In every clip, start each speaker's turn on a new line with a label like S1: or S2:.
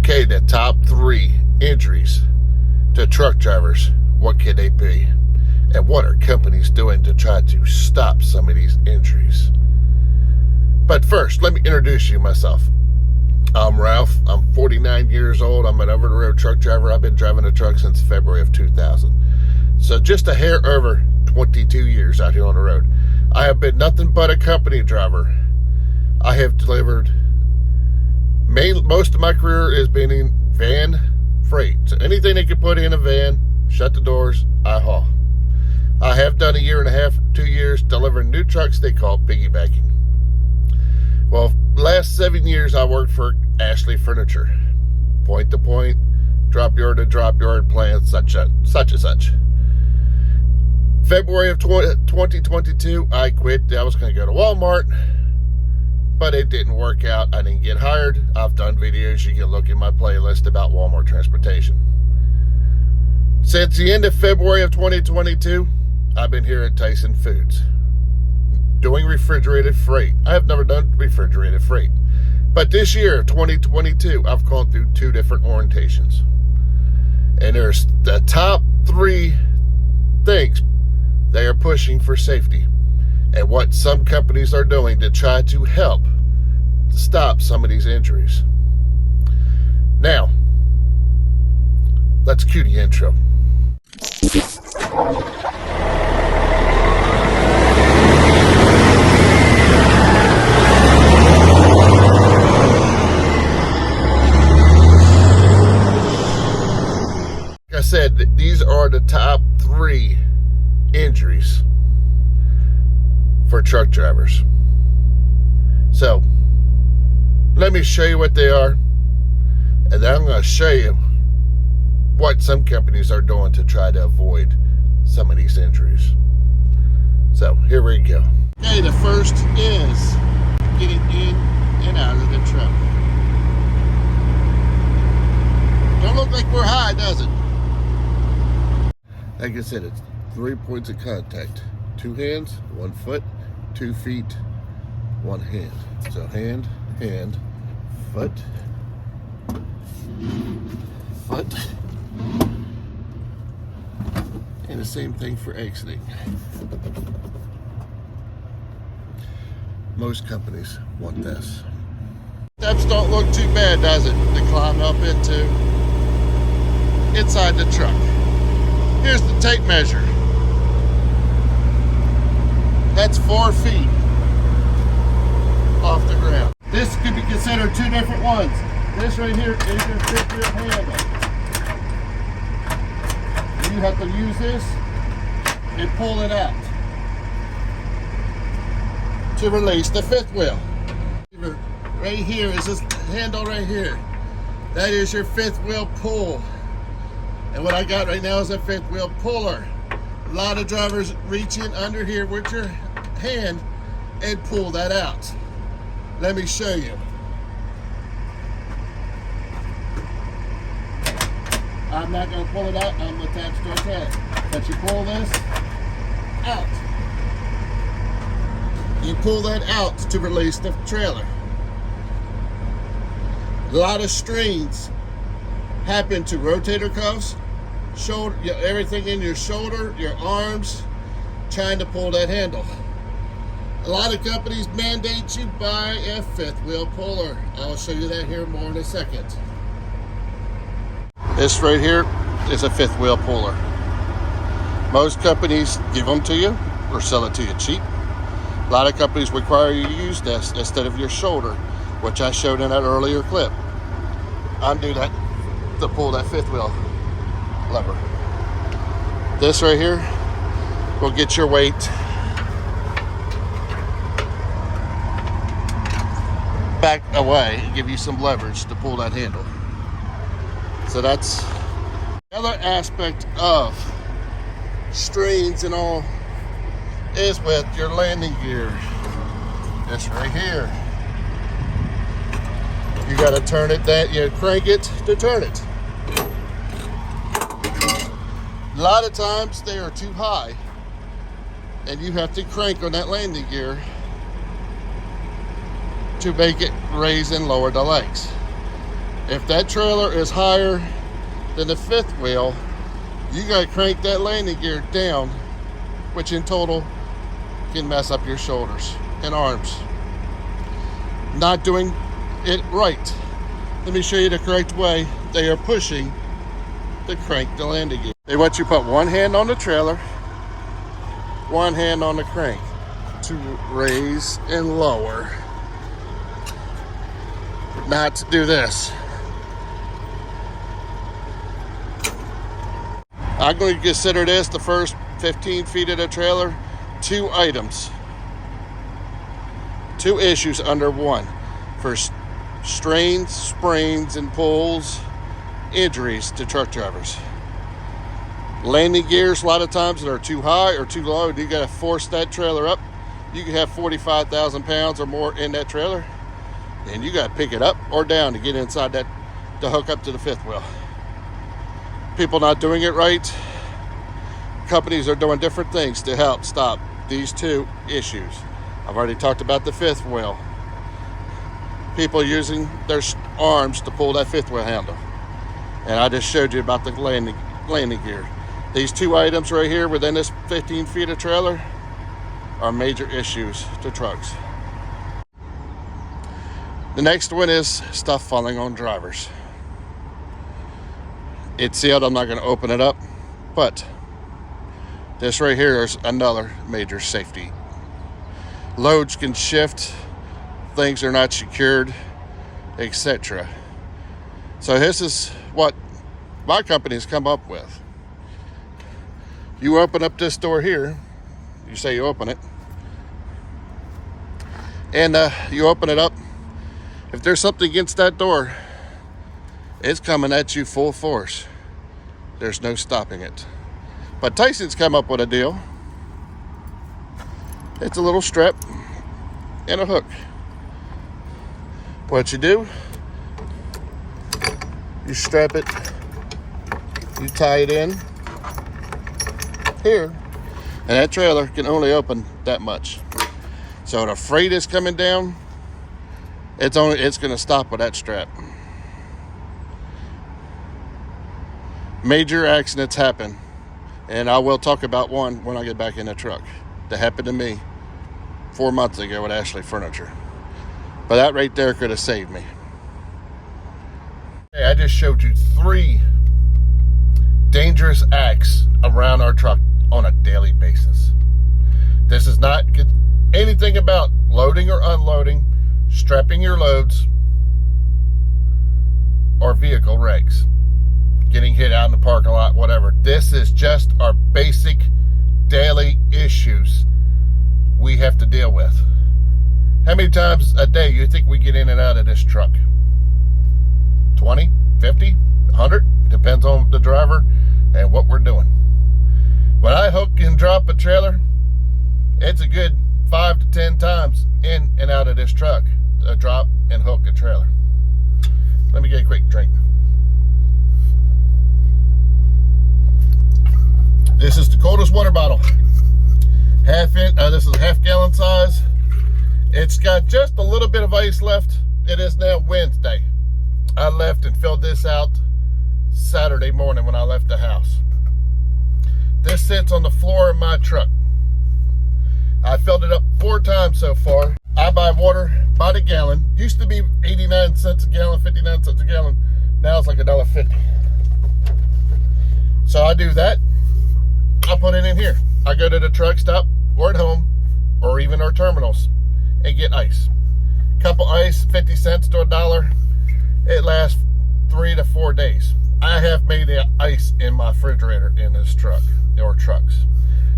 S1: Okay, the top 3 injuries to truck drivers. What could they be? And what are companies doing to try to stop some of these injuries? But first, let me introduce you myself. I'm Ralph. I'm 49 years old. I'm an over-the-road truck driver. I've been driving a truck since February of 2000. So just a hair over 22 years out here on the road. I have been nothing but a company driver. I have delivered, most of my career is being in van freight. So anything they could put in a van, shut the doors, I haul. I have done 1.5 to 2 years delivering new trucks they call piggybacking. Well, last 7 years I worked for Ashley Furniture. Point to point, drop yard to drop yard, plans such and such. February of 2022, I quit. I was going to go to Walmart, but it didn't work out. I didn't get hired. I've done videos. You can look in my playlist about Walmart transportation. Since the end of February of 2022, I've been here at Tyson Foods doing refrigerated freight. I have never done refrigerated freight. But this year, 2022, I've gone through 2 different orientations. And there's the top 3 things they are pushing for safety and what some companies are doing to try to help stop some of these injuries. Now, let's cue the intro. Like I said, these are the top 3 injuries for truck drivers. So let me show you what they are, and then I'm going to show you what some companies are doing to try to avoid some of these injuries. So here we go. Okay, the first is getting in and out of the truck. Don't look like we're high, does it? Like I said, it's 3 points of contact. 2 hands, 1 foot, 2 feet, 1 hand. So hand, foot, foot. And the same thing for exiting. Most companies want this. Steps don't look too bad, does it? To climb up into inside the truck. Here's the tape measure. That's 4 feet off the ground. This could be considered 2 different ones. This right here is your fifth wheel handle. You have to use this and pull it out to release the fifth wheel. Right here is this handle right here. That is your fifth wheel pull. And what I got right now is a fifth wheel puller. A lot of drivers reach in under here with your hand and pull that out. Let me show you. I'm not going to pull it out. I'm attached to a tag. But you pull this out. You pull that out to release the trailer. A lot of strains happen to rotator cuffs, shoulder, everything in your shoulder, your arms, trying to pull that handle. A lot of companies mandate you buy a fifth wheel puller. I'll show you that here more in a second. This right here is a fifth wheel puller. Most companies give them to you or sell it to you cheap. A lot of companies require you to use this instead of your shoulder, which I showed in that earlier clip. Undo that to pull that fifth wheel lever. This right here will get your weight back away and give you some leverage to pull that handle. So that's another aspect of strains and all is with your landing gear. This right here. You got to turn it that you crank it to turn it. A lot of times they are too high and you have to crank on that landing gear to make it raise and lower the legs. If that trailer is higher than the fifth wheel, you gotta crank that landing gear down, which in total can mess up your shoulders and arms. Not doing it right. Let me show you the correct way they are pushing to crank the landing gear. They want you to put one hand on the trailer, one hand on the crank to raise and lower. Not to do this. I'm going to consider this the first 15 feet of the trailer, 2 items. 2 issues under one. For strains, sprains, and pulls, injuries to truck drivers. Landing gears, a lot of times, that are too high or too low, you got to force that trailer up. You can have 45,000 pounds or more in that trailer, and you got to pick it up or down to get inside that, to hook up to the fifth wheel. People not doing it right. Companies are doing different things to help stop these 2 issues. I've already talked about the fifth wheel. People using their arms to pull that fifth wheel handle. And I just showed you about the landing gear. These 2 items right here within this 15 feet of trailer are major issues to trucks. The next one is stuff falling on drivers. It's sealed, I'm not going to open it up, but this right here is another major safety. Loads can shift, things are not secured, etc. So this is what my company's come up with. You open up this door here, you say you open it, and you open it up. If there's something against that door, it's coming at you full force. There's no stopping it. But Tyson's come up with a deal. It's a little strap and a hook. What you do, you strap it, you tie it in here, and that trailer can only open that much. So the freight is coming down, it's going to stop with that strap. Major accidents happen, and I will talk about one when I get back in the truck. That happened to me 4 months ago with Ashley Furniture. But that right there could have saved me. Hey, I just showed you 3 dangerous acts around our truck on a daily basis. This is not anything about loading or unloading, strapping your loads, or vehicle wrecks. Getting hit out in the parking lot, whatever. This is just our basic daily issues we have to deal with. How many times a day you think we get in and out of this truck? 20, 50, 100? Depends on the driver and what we're doing. When I hook and drop a trailer, it's a good 5 to 10 times in and out of this truck to drop and hook a trailer. Let me get a quick drink. This is the coldest water bottle. This is a half-gallon size. It's got just a little bit of ice left. It is now Wednesday. I left and filled this out Saturday morning when I left the house. This sits on the floor of my truck. I filled it up 4 times so far. I buy water by the gallon. Used to be 89 cents a gallon, 59 cents a gallon. Now it's like $1.50. So I do that. I put it in here. I go to the truck stop or at home or even our terminals and get ice. Couple ice, 50 cents to $1. It lasts 3 to 4 days. I have made the ice in my refrigerator in this truck or trucks.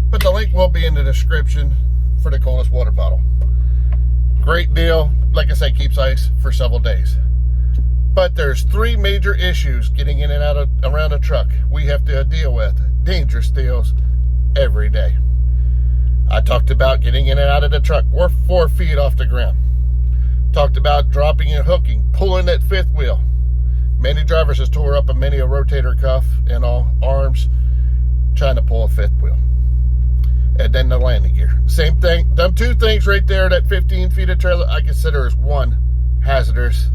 S1: But the link will be in the description for the coldest water bottle. Great deal. Like I say, keeps ice for several days. But there's 3 major issues getting in and out of around a truck we have to deal with. Dangerous deals every day. I talked about getting in and out of the truck. We're 4 feet off the ground. Talked about dropping and hooking, pulling that fifth wheel. Many drivers has tore up a rotator cuff and all arms trying to pull a fifth wheel. And then the landing gear. Same thing. Them 2 things right there, that 15 feet of trailer, I consider as one hazardous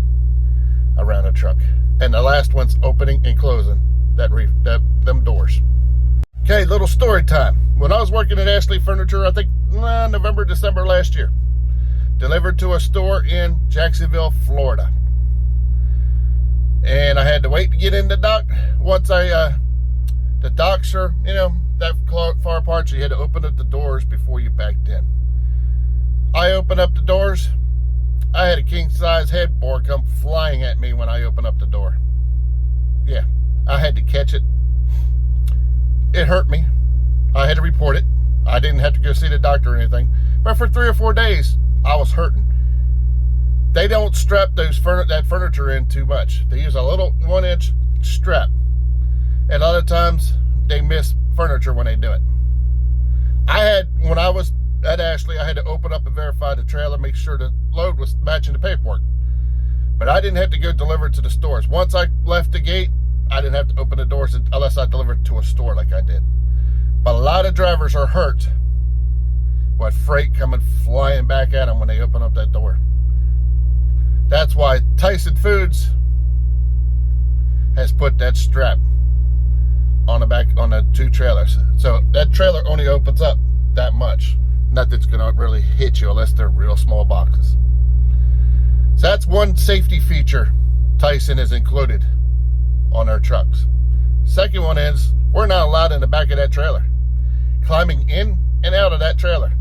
S1: around a truck. and the last one's opening and closing them doors. Okay, little story time. When I was working at Ashley Furniture, I think November, December last year, delivered to a store in Jacksonville, Florida. And I had to wait to get in the dock. Once the docks are, that far apart, so you had to open up the doors before you backed in. I opened up the doors. I had a king-size headboard come flying at me when I opened up the door. Yeah, I had to catch it. It hurt me. I had to report it. I didn't have to go see the doctor or anything. But for 3 or 4 days, I was hurting. They don't strap that furniture in too much. They use a little 1-inch strap. And a lot of times, they miss furniture when they do it. When I was at Ashley, I had to open up and verify the trailer, make sure the load was matching the paperwork. But I didn't have to go deliver it to the stores. Once I left the gate, I didn't have to open the doors unless I delivered it to a store like I did. But a lot of drivers are hurt with freight coming flying back at them when they open up that door. That's why Tyson Foods has put that strap on the back on the 2 trailers. So that trailer only opens up that much. Nothing's gonna really hit you unless they're real small boxes. So that's one safety feature Tyson has included on our trucks. Second one is we're not allowed in the back of that trailer. Climbing in and out of that trailer.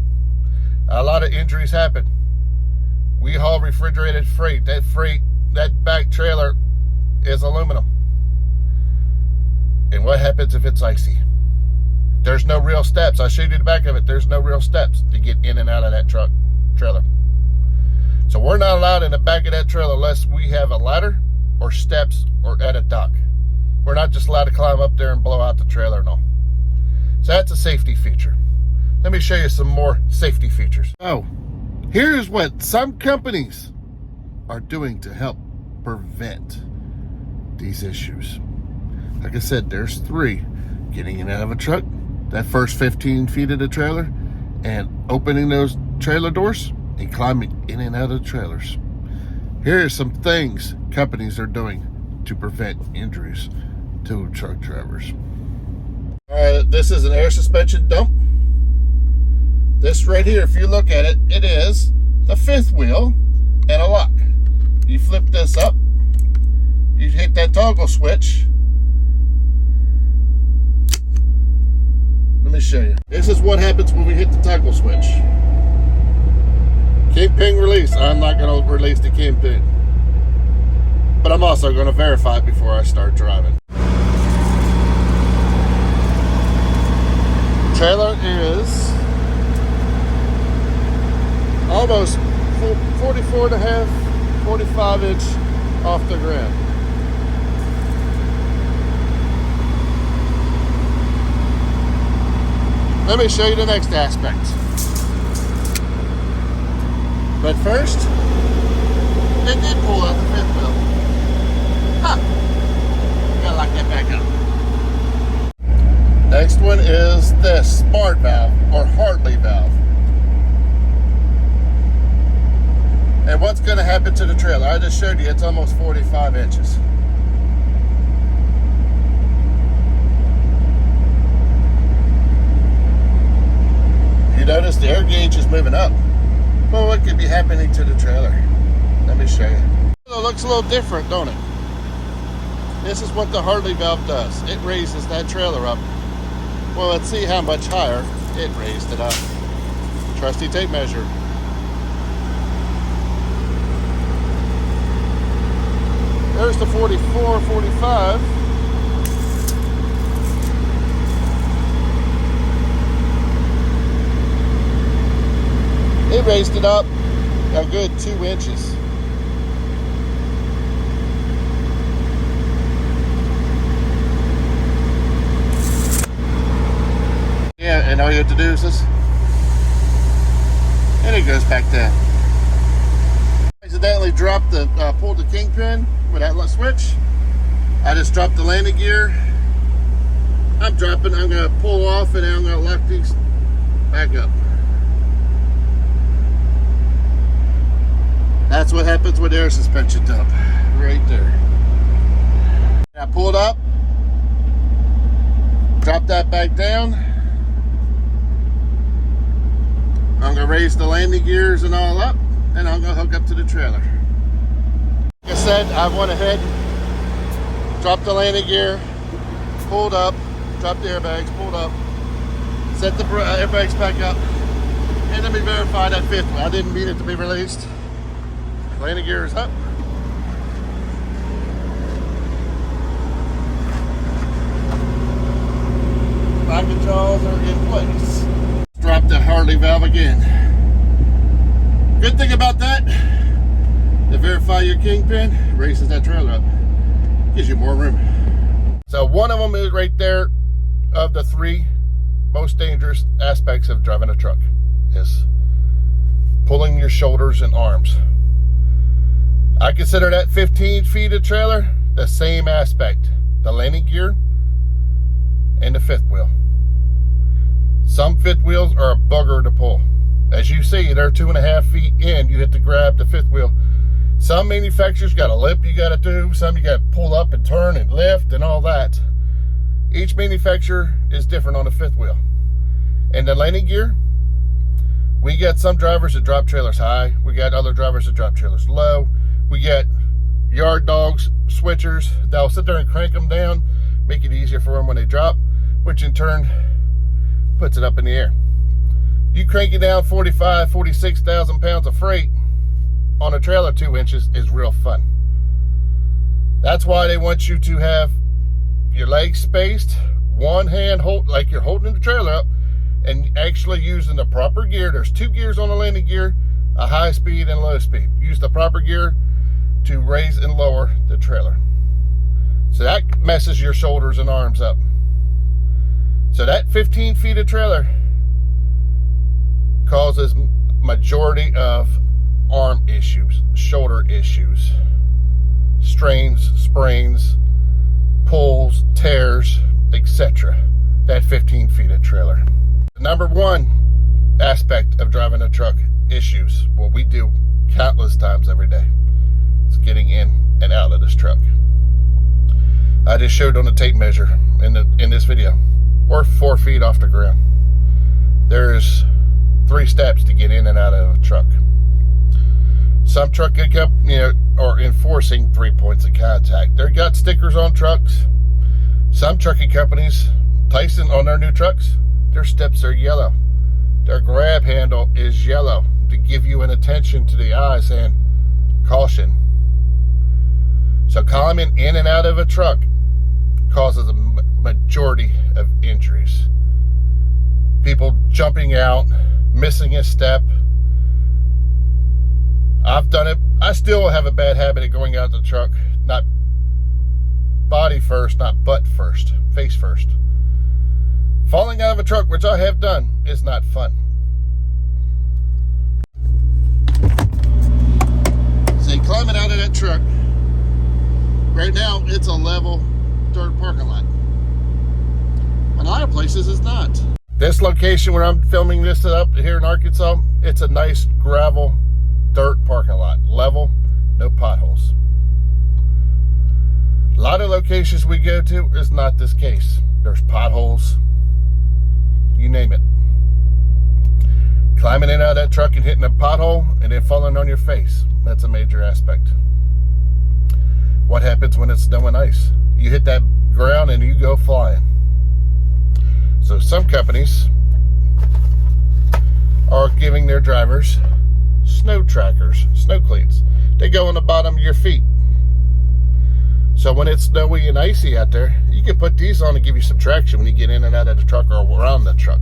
S1: A lot of injuries happen. We haul refrigerated freight. That back trailer is aluminum. And what happens if it's icy? There's no real steps. I showed you the back of it. There's no real steps to get in and out of that trailer. So we're not allowed in the back of that trailer unless we have a ladder or steps or at a dock. We're not just allowed to climb up there and blow out the trailer, no. So that's a safety feature. Let me show you some more safety features. Oh, here's what some companies are doing to help prevent these issues. Like I said, there's 3. Getting in and out of a truck, that first 15 feet of the trailer, and opening those trailer doors and climbing in and out of the trailers. Here are some things companies are doing to prevent injuries to truck drivers. This is an air suspension dump. This right here, if you look at it, it is the 5th wheel and a lock. You flip this up, you hit that toggle switch. Let me show you. This is what happens when we hit the toggle switch. Kingpin release. I'm not going to release the kingpin, but I'm also going to verify it before I start driving. Trailer is almost 44 and a half, 45 inch off the ground. Let me show you the next aspect. But first, it did pull out the 5th wheel. Gotta lock that back up. Next one is this smart valve or Hartley valve. And what's going to happen to the trailer? I just showed you it's almost 45 inches. You notice the air gauge is moving up. Well, what could be happening to the trailer? Let me show you. It looks a little different, don't it? This is what the Hartley valve does. It raises that trailer up. Well, let's see how much higher it raised it up. Trusty tape measure. There's the 44, 45. It raised it up a good 2 inches. Yeah, and all you have to do is this, and it goes back down. Accidentally dropped pulled the kingpin with that switch. I just dropped the landing gear. I'm gonna pull off and then I'm gonna lock these back up. That's what happens with air suspension dump, right there. pulled up, drop that back down. I'm gonna raise the landing gears and all up, and I'm gonna hook up to the trailer. Like I said, I went ahead, dropped the landing gear, pulled up, dropped the airbags, pulled up, set the airbags back up, and let me verify that fifth one. I didn't mean it to be released. Landing gear is up. Fire controls are in place. Drop the Harley valve again. Good thing about that, to verify your kingpin, raises that trailer up. Gives you more room. So one of them is right there of the three most dangerous aspects of driving a truck is pulling your shoulders and arms. I consider that 15 feet of trailer the same aspect. The landing gear and the fifth wheel. Some fifth wheels are a bugger to pull. As you see, they're 2.5 feet in. You have to grab the fifth wheel. Some manufacturers got a lip you got to do. Some you got to pull up and turn and lift and all that. Each manufacturer is different on the fifth wheel. And the landing gear, we got some drivers that drop trailers high. We got other drivers that drop trailers low. We got yard dogs, switchers. They'll sit there and crank them down, make it easier for them when they drop, which in turn puts it up in the air. You crank it down 45, 46,000 pounds of freight on a trailer 2 inches is real fun. That's why they want you to have your legs spaced, one hand hold like you're holding the trailer up, and actually using the proper gear. There's 2 gears on the landing gear, a high speed and low speed. Use the proper gear to raise and lower the trailer. So that messes your shoulders and arms up. So that 15 feet of trailer causes majority of arm issues, shoulder issues, strains, sprains, pulls, tears, etc. That 15 feet of trailer. The number one aspect of driving a truck issues, what we do countless times every day, is getting in and out of this truck. I just showed on the tape measure in this video. We're 4 feet off the ground. There's 3 steps to get in and out of a truck. Some truck companies are enforcing 3 points of contact. They've got stickers on trucks. Some trucking companies, Tyson, on their new trucks, their steps are yellow. Their grab handle is yellow to give you an attention to the eye saying, caution. So climbing in and out of a truck causes a majority of injuries. People jumping out, missing a step. I've done it. I still have a bad habit of going out the truck, not body first, not butt first, face first. Falling out of a truck, which I have done, is not fun. See, climbing out of that truck, right now it's a level dirt parking lot. In a lot of places it's not. This location where I'm filming this up here in Arkansas, it's a nice gravel dirt parking lot. Level, no potholes. A lot of locations we go to is not this case. There's potholes, you name it. Climbing in and out of that truck and hitting a pothole and then falling on your face, that's a major aspect. What happens when it's snow and ice? You hit that ground and you go flying. So some companies are giving their drivers snow trackers, snow cleats. They go on the bottom of your feet. So when it's snowy and icy out there, you can put these on and give you some traction when you get in and out of the truck or around the truck.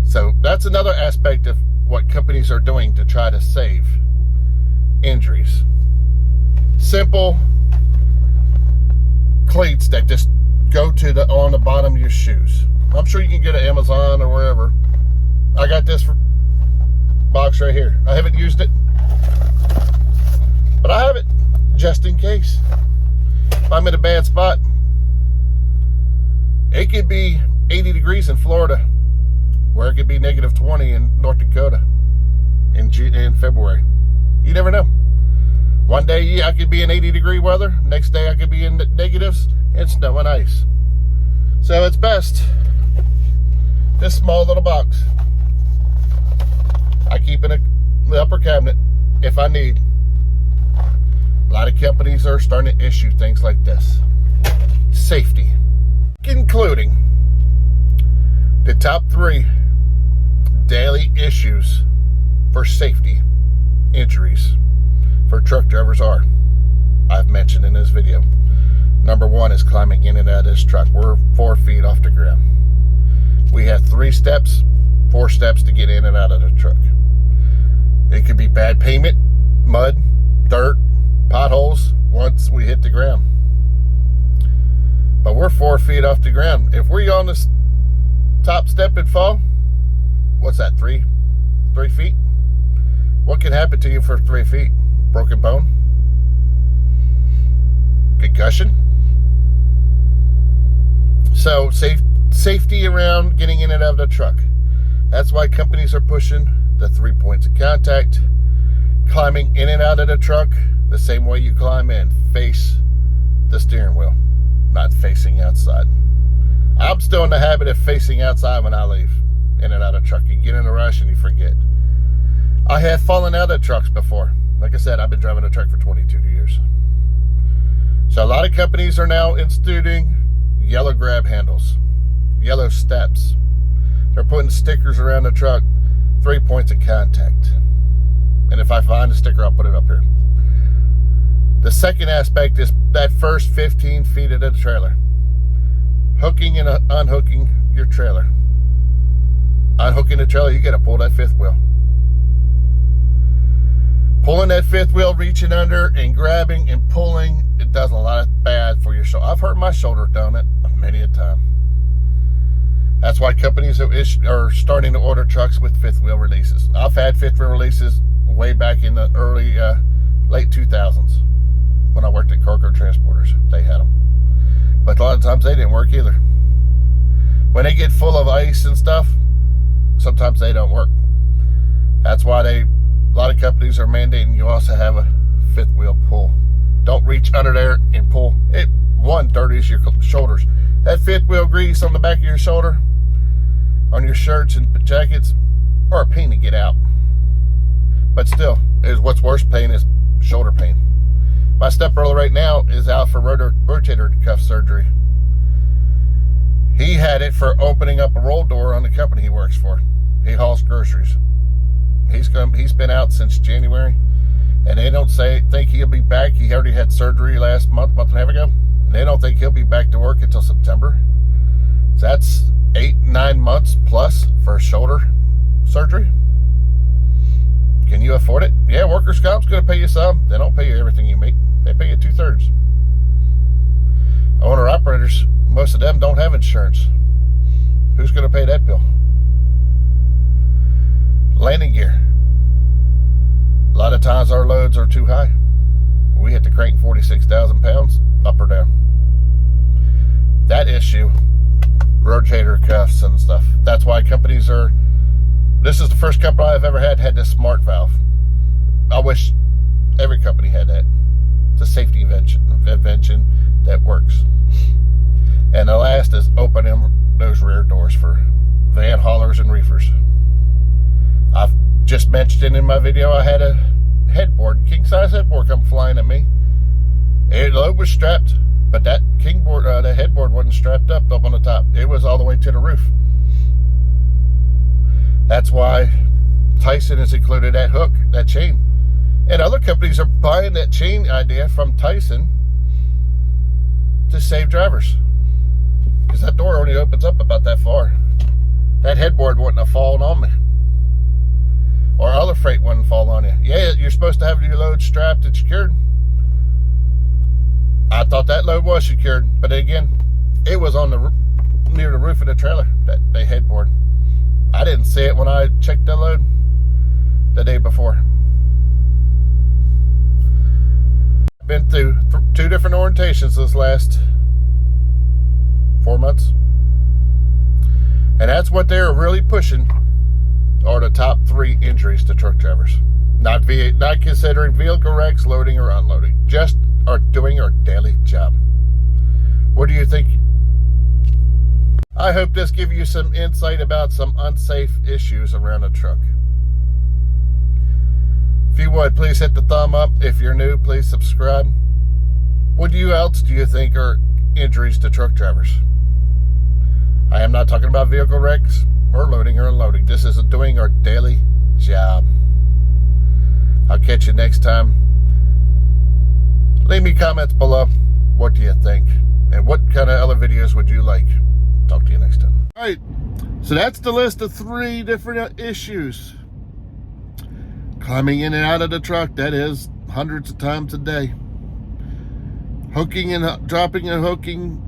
S1: So that's another aspect of what companies are doing to try to save injuries. Simple cleats that just go to on the bottom of your shoes. I'm sure you can get it at Amazon or wherever. I got this box right here. I haven't used it, but I have it just in case. If I'm in a bad spot, it could be 80 degrees in Florida, where it could be negative 20 in North Dakota in February. You never know. One day, yeah, I could be in 80-degree weather. Next day, I could be in negatives and snow and ice. So it's best this small little box. I keep in the upper cabinet if I need. A lot of companies are starting to issue things like this. Safety. Including the top 3 daily issues for safety injuries for truck drivers are, I've mentioned in this video. Number 1 is climbing in and out of this truck. We're 4 feet off the ground. We have 3 steps, 4 steps to get in and out of the truck. It could be bad pavement, mud, dirt, potholes once we hit the ground. But we're 4 feet off the ground. If we're on this top step and fall, what's that, 3 feet? What can happen to you for 3 feet? Broken bone? Concussion? So safety around getting in and out of the truck. That's why companies are pushing the 3 points of contact. Climbing in and out of the truck the same way you climb in. Face the steering wheel, not facing outside. I'm still in the habit of facing outside when I leave in and out of truck. You get in a rush and you forget. I have fallen out of trucks before. Like I said, I've been driving a truck for 22 years. So a lot of companies are now instituting yellow grab handles, yellow steps. They're putting stickers around the truck, 3 points of contact. And if I find a sticker, I'll put it up here. The second aspect is that first 15 feet of the trailer. Hooking and unhooking your trailer. Unhooking the trailer, you got to pull that 5th wheel. Pulling that 5th wheel, reaching under and grabbing and pulling, it does a lot of bad for your shoulder. I've hurt my shoulder doing it many a time. That's why companies are starting to order trucks with 5th wheel releases. I've had 5th wheel releases way back in the early, late 2000s when I worked at cargo transporters. They had them. But a lot of times they didn't work either. When they get full of ice and stuff, sometimes they don't work. That's why a lot of companies are mandating you also have a 5th wheel pull. Don't reach under there and pull. It, one, dirties your shoulders. That 5th wheel grease on the back of your shoulder, on your shirts and jackets, are a pain to get out. But still, what's worse pain is shoulder pain. My stepbrother right now is out for rotator cuff surgery. He had it for opening up a roll door on the company he works for. He hauls groceries. He's been out since January, and they don't think he'll be back. He already had surgery last month and a half ago, and they don't think he'll be back to work until September. So that's 8-9 months plus for a shoulder surgery. Can you afford it? Yeah, workers' comp's going to pay you some. They don't pay you everything you make. They pay you 2/3. Owner-operators, most of them don't have insurance. Who's going to pay that bill? Landing gear. A lot of times our loads are too high. We hit the crank 46,000 pounds, up or down. That issue, rotator cuffs and stuff. That's why companies are, this is the first company I've ever had this smart valve. I wish every company had that. It's a safety invention that works. And the last is opening those rear doors for van haulers and reefers. I've just mentioned in my video I had a headboard, king size headboard, come flying at me. The load was strapped, but that the headboard wasn't strapped up on the top. It was all the way to the roof. That's why Tyson has included that hook, that chain. And other companies are buying that chain idea from Tyson to save drivers. Because that door only opens up about that far. That headboard wouldn't have fallen on me. Or other freight wouldn't fall on you. Yeah, you're supposed to have your load strapped and secured. I thought that load was secured. But again, it was on near the roof of the trailer, that headboard. I didn't see it when I checked the load the day before. I've been through 2 different orientations this last 4 months. And that's what they're really pushing are the top 3 injuries to truck drivers. Not considering vehicle wrecks, loading or unloading. Just are doing our daily job. What do you think? I hope this gives you some insight about some unsafe issues around a truck. If you would, please hit the thumb up. If you're new, please subscribe. What else do you think are injuries to truck drivers? I am not talking about vehicle wrecks or loading or unloading. This is doing our daily job. I'll catch you next time. Leave me comments below. What do you think? And what kind of other videos would you like? Talk to you next time. All right. So that's the list of 3 different issues. Climbing in and out of the truck, that is hundreds of times a day. Hooking and dropping and hooking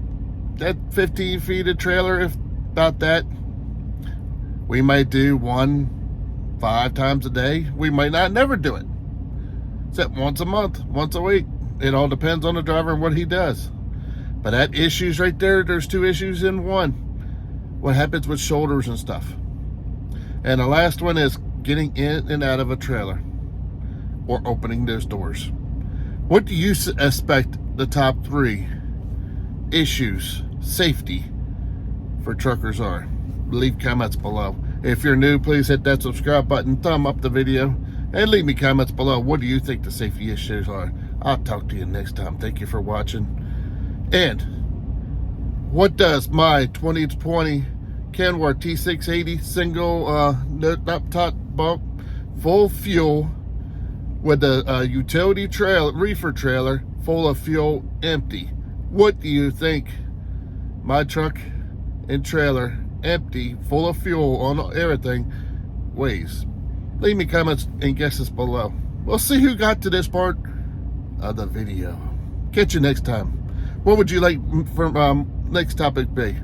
S1: that 15 feet of trailer, if about that. We might do 5 times a day. We might not never do it. Except once a month, once a week. It all depends on the driver and what he does. But that issues right there, there's 2 issues in one. What happens with shoulders and stuff. And the last one is getting in and out of a trailer or opening those doors. What do you expect the top 3 issues, safety for truckers are? Leave comments below. If you're new, please hit that subscribe button, thumb up the video, and leave me comments below. What do you think the safety issues are? I'll talk to you next time. Thank you for watching. And what does my 2020 Kenworth T680 single up top bump, full fuel with a utility reefer trailer full of fuel empty? What do you think my truck and trailer empty, full of fuel on everything, weighs? Leave me comments and guesses below. We'll see who got to this part of the video. Catch you next time. What would you like for next topic be?